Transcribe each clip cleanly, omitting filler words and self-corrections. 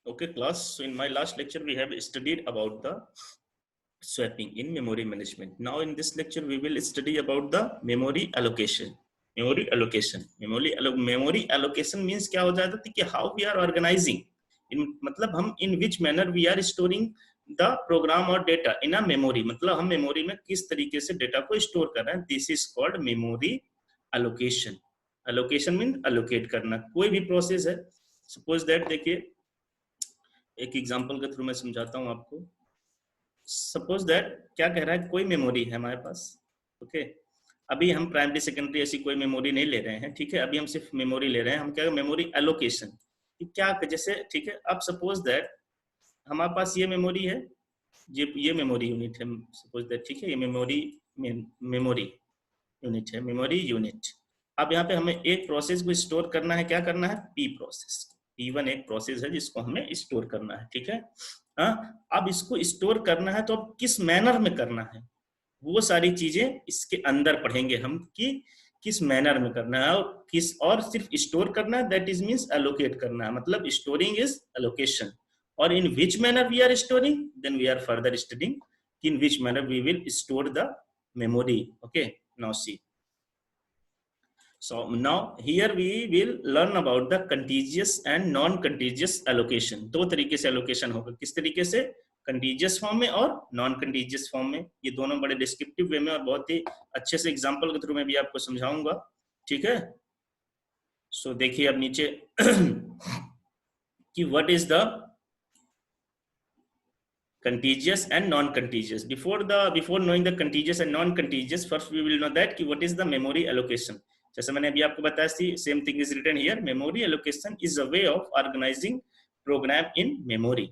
Okay, class. So in my last lecture, we have studied about the swapping in memory management. Now in this lecture, we will study about the memory allocation. Memory allocation. Memory allocation means क्या हो जाता है कि how we are organizing. मतलब हम in which manner we are storing the program or data in a memory. मतलब हम memory में किस तरीके से data को store कर रहे हैं. This is called memory allocation. Allocation means allocate करना. कोई भी process है. Suppose that देखिए एक एग्जांपल के थ्रू मैं समझाता हूं आपको. सपोज दैट क्या कह रहा है, कोई मेमोरी है हमारे पास. ओके, अभी हम प्राइमरी सेकेंडरी ऐसी कोई मेमोरी नहीं ले रहे हैं. ठीक है, अभी हम सिर्फ मेमोरी ले रहे हैं. हम क्या मेमोरी एलोकेशन क्या जैसे. ठीक है, अब सपोज दैट हमारे पास ये मेमोरी है, ये मेमोरी यूनिट है. सपोज दैट ठीक है, ये मेमोरी यूनिट है, मेमोरी यूनिट. अब यहाँ पे हमें एक प्रोसेस को स्टोर करना है. क्या करना है, पी प्रोसेस. P1 एक प्रोसेस है जिसको हमें स्टोर करना है. ठीक है, अब इसको स्टोर करना है तो अब किस मैनर में करना है, वो सारी चीजें इसके अंदर पढ़ेंगे हम कि किस मैनर में करना है और सिर्फ स्टोर करना है. दैट इज मींस एलोकेट करना है. मतलब स्टोरिंग इज एलोकेशन. और in which manner we are storing, then we are further studying in which manner we will store the memory. Okay, now see. So now here we will learn about the contiguous and non-contiguous allocation. दो तरीके से allocation होगा. किस तरीके से, contiguous form में और non-contiguous form में. ये दोनों बड़े डिस्क्रिप्टिव वे में और बहुत ही अच्छे से एग्जांपल के थ्रू में भी आपको समझाऊंगा. ठीक है, सो देखिए अब नीचे कि what is the contiguous and non-contiguous. Before knowing the contiguous and non-contiguous, first we will know that कि what is the memory allocation. जैसे मैंने अभी आपको बताया थी, same thing is written here. Memory allocation is a way of organizing program in memory.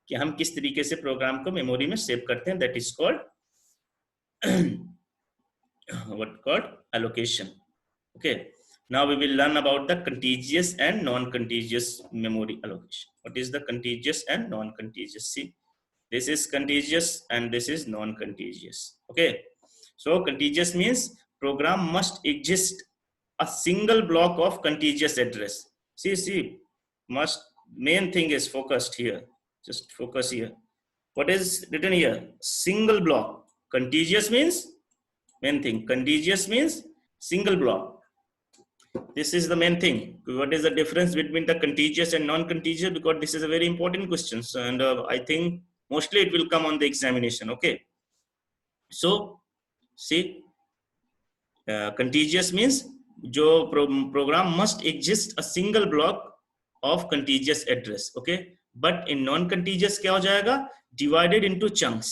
कि हम किस तरीके से प्रोग्राम को मेमोरी में सेव करते हैं. That is called what called allocation. Okay, now we will learn about the contiguous and non-contiguous memory allocation. What is the contiguous and non-contiguous? See, this is contiguous and this is non-contiguous. Okay, so contiguous means program must exist a single block of contiguous address. See, must, main thing is focused here. Just focus here. What is written here? Single block. Contiguous means main thing. Contiguous means single block. This is the main thing. What is the difference between the contiguous and non-contiguous? Because this is a very important question, and I think mostly it will come on the examination. Okay, so see, contiguous means जो program must exist a single block of contiguous address. Okay, but in non contiguous क्या हो जाएगा, divided into chunks.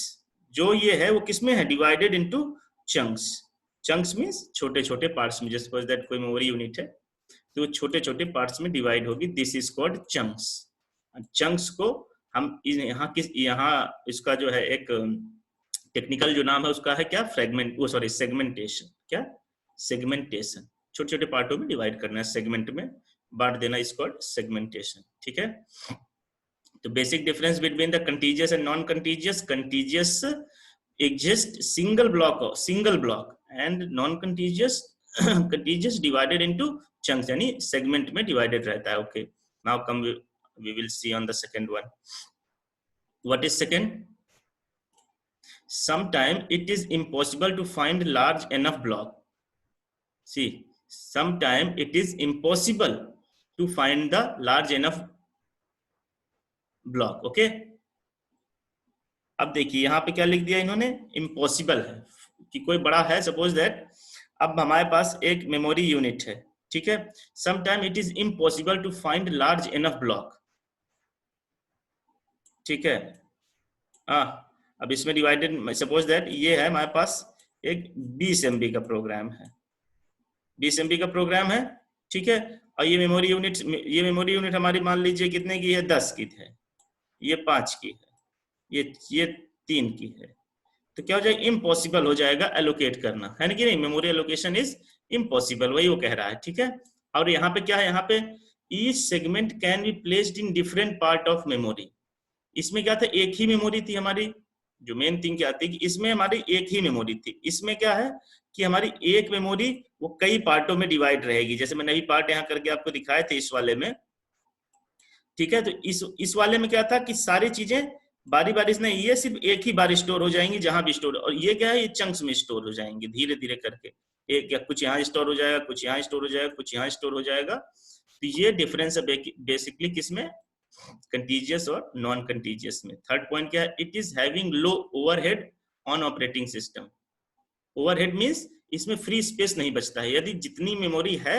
जो ये है वो किसमें है, divided into chunks. Chunks means छोटे छोटे पार्ट्स में. जस्ट सपोज दैट कोई मेमोरी यूनिट है तो छोटे छोटे पार्ट्स में डिवाइड होगी. This is called chunks. Chunks को हम यहाँ इसका जो है एक टेक्निकल जो नाम है उसका है क्या, फ्रेगमेंट, वो सॉरी सेगमेंटेशन. क्या, सेगमेंटेशन. छोटे छोटे पार्टों में डिवाइड करना है, सेगमेंट में बांट देना, इज कॉल्ड सेगमेंटेशन. ठीक है, तो basic difference between the contiguous and non contiguous. Contiguous exist single block and non contiguous divided into chunks, यानी सेगमेंट में डिवाइडेड रहता है. Okay, now come we will see on the second one. What is second? Sometimes it is impossible to find large enough block. See, sometimes it is impossible to find the large enough block. Okay, अब देखिए यहाँ पे क्या लिख दिया इन्होंने, impossible है कि कोई बड़ा है. सपोज दैट अब हमारे पास एक मेमोरी यूनिट है. ठीक है, sometime it is impossible to find large enough block. ठीक है, अब इसमें डिवाइडेड, सपोज दैट ये है हमारे पास एक 20 MB का प्रोग्राम है. 20 MB का प्रोग्राम है. ठीक है, और ये मेमोरी यूनिट हमारी मान लीजिए कितने की है, 10 की है, ये 5 की है, ये 3 की है. तो क्या हो जाएगा, इम्पॉसिबल हो जाएगा एलोकेट करना, है ना कि नहीं. मेमोरी एलोकेशन इज इम्पॉसिबल, वही वो कह रहा है. ठीक है, और यहाँ पे क्या है, यहाँ पे each segment can be placed in different part of memory. इसमें क्या था, एक ही मेमोरी थी हमारी. जो मेन थिंग क्या थी कि इसमें हमारी एक ही मेमोरी थी. इसमें क्या है कि हमारी एक मेमोरी वो कई पार्टों में डिवाइड रहेगी. जैसे मैंने अभी पार्ट यहाँ करके आपको दिखाए थे इस वाले में. ठीक है, तो इस वाले में क्या था कि सारी चीजें बारी बारी से नहीं, ये सिर्फ एक ही बार स्टोर हो जाएंगी जहां भी स्टोर, और ये क्या है, ये चंक्स में स्टोर हो जाएंगे धीरे धीरे करके, एक या कुछ यहाँ स्टोर हो जाएगा, कुछ यहाँ स्टोर हो जाएगा, कुछ यहाँ स्टोर हो जाएगा। तो ये डिफरेंस है बेसिकली किसमें, कंटीजियस और नॉन कंटीजियस में। थर्ड पॉइंट क्या है, it is having low overhead on operating system. Overhead means इसमें फ्री स्पेस नहीं बचता है, यदि जितनी मेमोरी है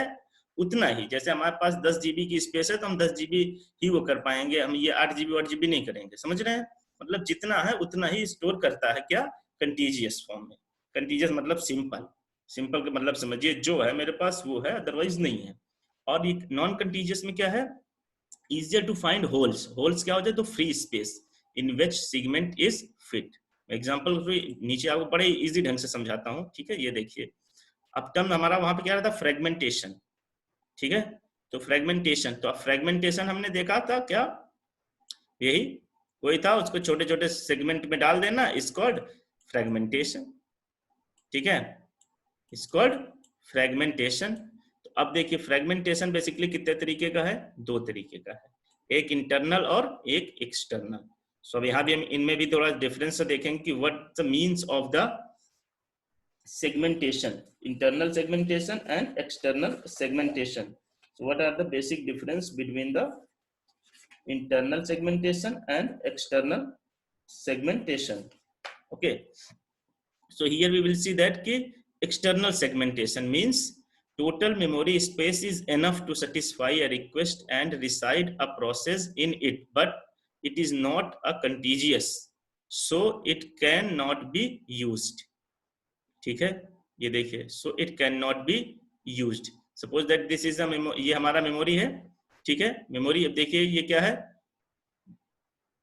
उतना ही, जैसे हमारे पास 10 GB की स्पेस है तो हम 10 GB ही वो कर पाएंगे, हम ये 8 GB 8 GB नहीं करेंगे, समझ रहे हैं, मतलब जितना है उतना ही स्टोर करता है क्या, कंटीजियस फॉर्म में। कंटीजियस मतलब सिंपल, सिंपल का मतलब समझिए जो है मेरे पास वो है, अदरवाइज नहीं है। और ये नॉन कंटीजियस में क्या है, easier to find holes. Holes क्या होता है, तो free space in which segment is fit. Example नीचे आपको बड़े इजी ढंग से समझाता हूं, ठीक है, ये देखिए। अब टर्म हमारा वहां पे क्या रहता, फ्रेगमेंटेशन, ठीक है, तो फ्रेगमेंटेशन, तो अब फ्रेगमेंटेशन हमने देखा था क्या, यही कोई था, उसको छोटे छोटे सेगमेंट में डाल देना, इज कॉल्ड फ्रेगमेंटेशन, ठीक है, इज कॉल्ड फ्रेगमेंटेशन। तो अब देखिए फ्रेगमेंटेशन बेसिकली कितने तरीके का है, दो तरीके का है, एक इंटरनल और एक एक्सटर्नल। सो अब यहाँ भी हम इनमें भी थोड़ा डिफरेंस देखेंगे कि what the means of the segmentation, internal segmentation and external segmentation. So what are the basic difference between the internal segmentation and external segmentation? Okay, so here we will see that ki external segmentation means total memory space is enough to satisfy a request and reside a process in it, but it is not a contiguous, so it cannot be used, ठीक है, ये देखिए, सो it can not be used. Suppose that this is ये हमारा memory है, ठीक है, memory. अब देखिए ये क्या है,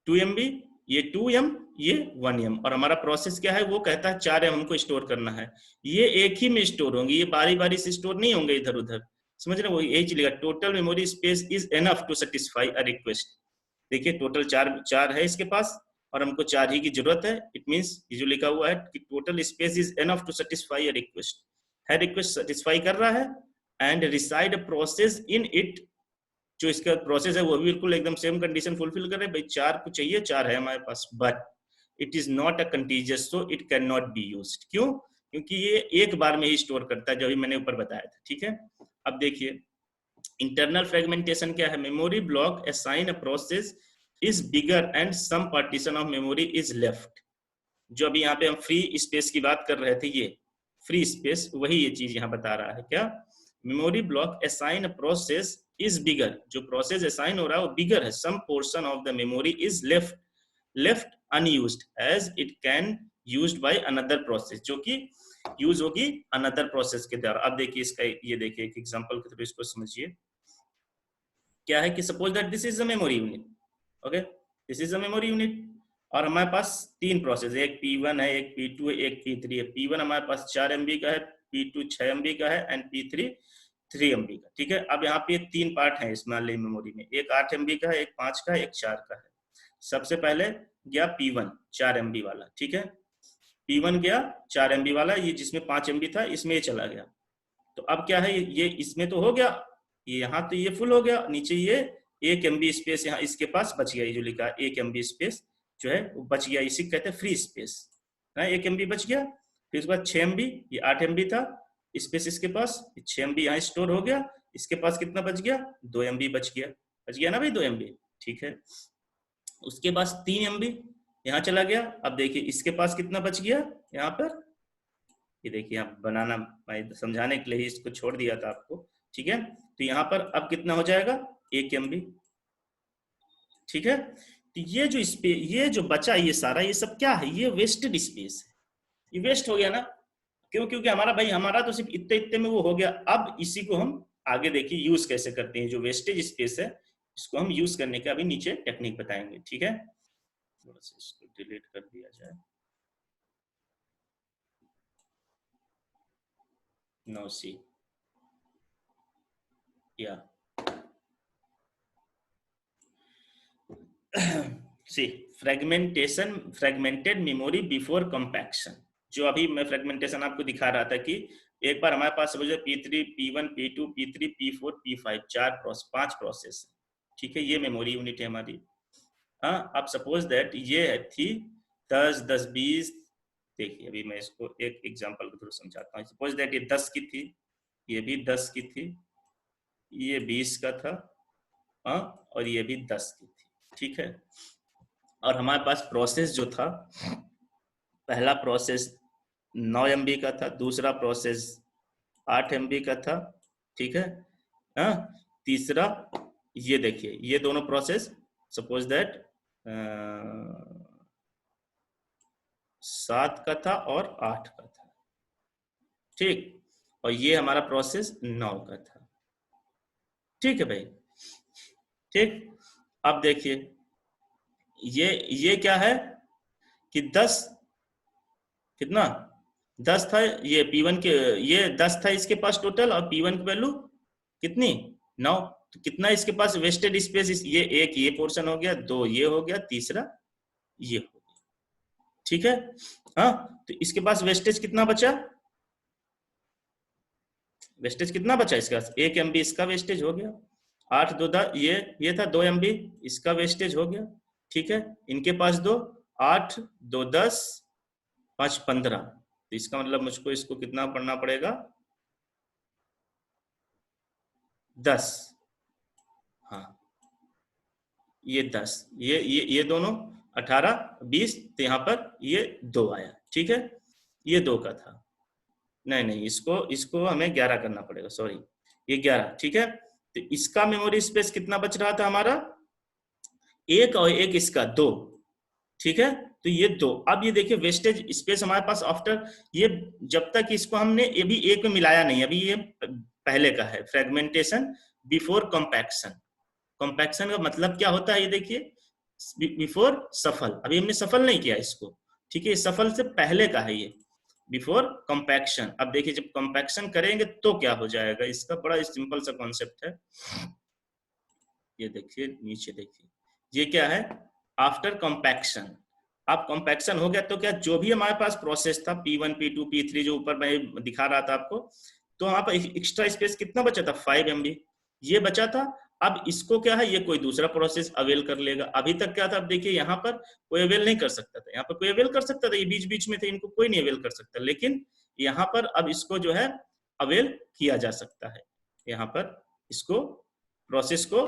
2 MB, ये 2 M, ये 1 M, और हमारा प्रोसेस क्या है, वो कहता है 4 M हमको स्टोर करना है। ये एक ही में स्टोर होंगे, ये बारी बारी से स्टोर नहीं होंगे इधर उधर, समझ रहे हो, यही चलेगा। Total memory space is enough to satisfy a request. देखिए टोटल चार है इसके पास, और हमको 4 ही की जरूरत है। इट मींस ये जो लिखा हुआ है कि total space is enough to satisfy a request, है रिक्वेस्ट सेटिस्फाई कर रहा है, and reside process in it, जो इसका प्रोसेस है वो भी बिल्कुल एकदम सेम कंडीशन फुलफिल कर रहे हैं, भाई 4 को चाहिए, 4 है हमारे पास, but it is not a contiguous, so it can not be used. क्यों, क्योंकि ये एक बार में ही स्टोर करता है, जो भी मैंने ऊपर बताया था, ठीक है। अब देखिए इंटरनल फ्रेगमेंटेशन क्या है, memory block assign a process is bigger and some partition of memory is left। जो अभी यहाँ पे हम फ्री स्पेस की बात कर रहे थे, ये फ्री स्पेस, वही ये चीज यहाँ बता रहा है क्या, memory block assign process is bigger, जो प्रोसेस असाइन हो रहा है वो बिगर है, some portion of the memory is left unused as it can used by another process, जो कि यूज होगी अनदर प्रोसेस के द्वारा। अब देखिए इसका, ये देखिए एक एग्जांपल के थ्रू इसको समझिए। क्या है कि suppose that this is a memory unit, okay, this is a memory unit, और हमारे पास 3 प्रोसेस है, एक P1 है, एक P2 है, एक P3 है। P1 हमारे पास 4 MB का है, P2 6 MB का है, एंड P3 3 MB का, ठीक है। अब यहाँ पे 3 पार्ट है इस मान ली मेमोरी में, एक 8 MB का है, एक 5 का है, एक 4 का है। सबसे पहले गया P1 4 MB वाला, ठीक है, P1 गया 4 MB वाला, ये जिसमें 5 MB था इसमें ये चला गया। तो अब क्या है, ये इसमें तो हो गया, ये यहाँ तो ये फुल हो गया, नीचे ये 1 MB स्पेस यहाँ इसके पास बच गया, ये जो लिखा है 1 MB स्पेस जो है वो बच गया, इसी कहते हैं फ्री स्पेस, है 1 MB बच गया। फिर उसके बाद 6 MB, ये 8 MB था स्पेस इसके पास, 6 MB यहाँ स्टोर हो गया, इसके पास कितना बच गया, 2 MB बच गया ना भाई, 2 MB, ठीक है। उसके पास 3 MB यहाँ चला गया। अब देखिए इसके पास कितना बच गया यहाँ पर, ये देखिए आप बनाना, मैं समझाने के लिए इसको छोड़ दिया था आपको, ठीक है। तो यहाँ पर अब कितना हो जाएगा, 1 MB, ठीक है। तो ये जो स्पेस, ये जो बचा, ये सारा, ये सब क्या है, ये वेस्टेड स्पेस है, ये वेस्ट हो गया ना, क्यों, क्योंकि हमारा भाई हमारा तो सिर्फ इतने इतने में वो हो गया। अब इसी को हम आगे देखिए यूज कैसे करते हैं, जो वेस्टेज स्पेस है इसको हम यूज करने का अभी नीचे टेक्निक बताएंगे, ठीक है। थोड़ा सा इसको डिलीट कर दिया जाए, नो सी, या C fragmentation, fragmented memory before compaction. जो अभी मैं फ्रेगमेंटेशन आपको दिखा रहा था कि एक बार हमारे पास समझो P3 P1 P2 P3 P4 P5 5 process, ठीक है, ये मेमोरी यूनिट है हमारी। हाँ, अब सपोज दैट ये थी 10, 10, 20। देखिए अभी मैं इसको एक एग्जांपल के थ्रू समझाता हूँ। सपोज दैट ये 10 की थी, ये भी 10 की थी, ये 20 का था, हाँ, और ये भी 10 की थी, ठीक है। और हमारे पास प्रोसेस जो था, पहला प्रोसेस 9 MB का था, दूसरा प्रोसेस 8 MB का था, ठीक है। हाँ, तीसरा ये देखिए, ये दोनों प्रोसेस सपोज दैट 7 का था और 8 का था, ठीक। और ये हमारा प्रोसेस 9 का था, ठीक है भाई, ठीक। अब देखिए ये क्या है कि 10 कितना 10 था, ये P1 के, ये 10 था इसके पास टोटल, और P1 की वैल्यू कितनी 9। तो कितना इसके पास वेस्टेड स्पेस, ये एक ये पोर्शन हो गया, दो ये हो गया, तीसरा ये हो गया, ठीक है। हाँ, तो इसके पास वेस्टेज कितना बचा, वेस्टेज कितना बचा इसके पास, 1 MB इसका वेस्टेज हो गया। 8 2 10, ये था 2 MB, इसका वेस्टेज हो गया, ठीक है। इनके पास दो, 8 2 10 5 15, तो इसका मतलब मुझको इसको कितना पढ़ना पड़ेगा 10। हाँ, ये 10, ये दोनों 18 20, तो यहाँ पर ये 2 आया, ठीक है। ये 2 का था, नहीं नहीं, इसको इसको हमें 11 करना पड़ेगा, सॉरी, ये 11, ठीक है। तो इसका मेमोरी स्पेस कितना बच रहा था हमारा, एक, और एक इसका 2, ठीक है। तो ये 2, अब ये देखिए वेस्टेज स्पेस हमारे पास आफ्टर ये, जब तक इसको हमने ये भी एक में मिलाया नहीं, अभी ये पहले का है फ्रेगमेंटेशन बिफोर कॉम्पैक्शन। कॉम्पैक्शन का मतलब क्या होता है, ये देखिए बिफोर सफल, अभी हमने सफल नहीं किया इसको, ठीक है, सफल से पहले का है ये, बिफोर कॉम्पैक्शन। अब देखिए जब कॉम्पैक्शन करेंगे तो क्या हो जाएगा, इसका बड़ा सिंपल सा कॉन्सेप्ट है। ये देखिए नीचे देखिए, ये क्या है, आफ्टर कॉम्पैक्शन। अब कॉम्पैक्शन हो गया तो क्या, जो भी हमारे पास प्रोसेस था P1 P2 P3 जो ऊपर मैं दिखा रहा था आपको, तो वहां पर एक्स्ट्रा स्पेस कितना बचा था, 5 MB ये बचा था। अब इसको क्या है, ये कोई दूसरा प्रोसेस अवेल कर लेगा। अभी तक क्या था, अब देखिए यहाँ पर कोई अवेल नहीं कर सकता था, यहाँ पर कोई अवेल कर सकता था, ये बीच बीच में थे, इनको कोई नहीं अवेल कर सकता, लेकिन यहाँ पर अब इसको जो है अवेल किया जा सकता है, यहाँ पर इसको प्रोसेस को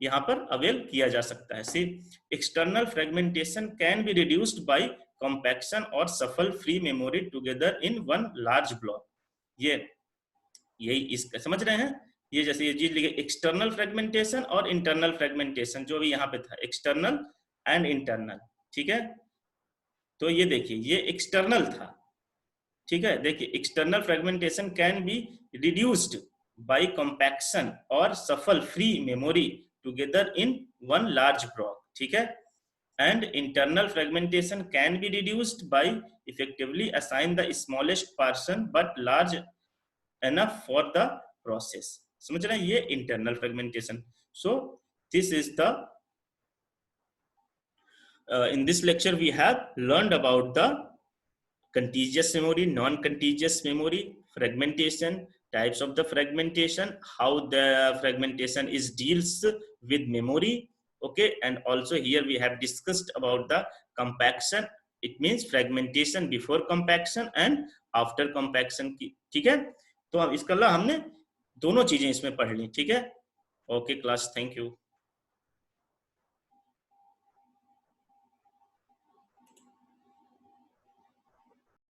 यहाँ पर अवेल किया जा सकता है। C external fragmentation can be reduced by compaction और shuffle free memory together in one large block. ये यही इसका समझ रहे हैं, ये जैसे ये चीज लिखे एक्सटर्नल फ्रेगमेंटेशन और इंटरनल फ्रेगमेंटेशन, जो भी यहाँ पे था एक्सटर्नल एंड इंटरनल, ठीक है। तो ये देखिए ये एक्सटर्नल था, ठीक है। देखिए external fragmentation can be reduced by compaction और shuffle free memory together in one large block, ठीक है। And internal fragmentation can be reduced bye effectively assign the smallest person but large enough for the process. समझ रहे हैं, ये internal fragmentation. So this is the in this lecture we have learned about the contiguous memory, non-contiguous memory, fragmentation, types of the fragmentation, how the fragmentation is deals with memory, okay. And also here we have discussed about the compaction, it means fragmentation before compaction and after compaction की, ठीक है। तो अब इसका हमने दोनों चीजें इसमें पढ़ ली, ठीक है। Okay class, thank you.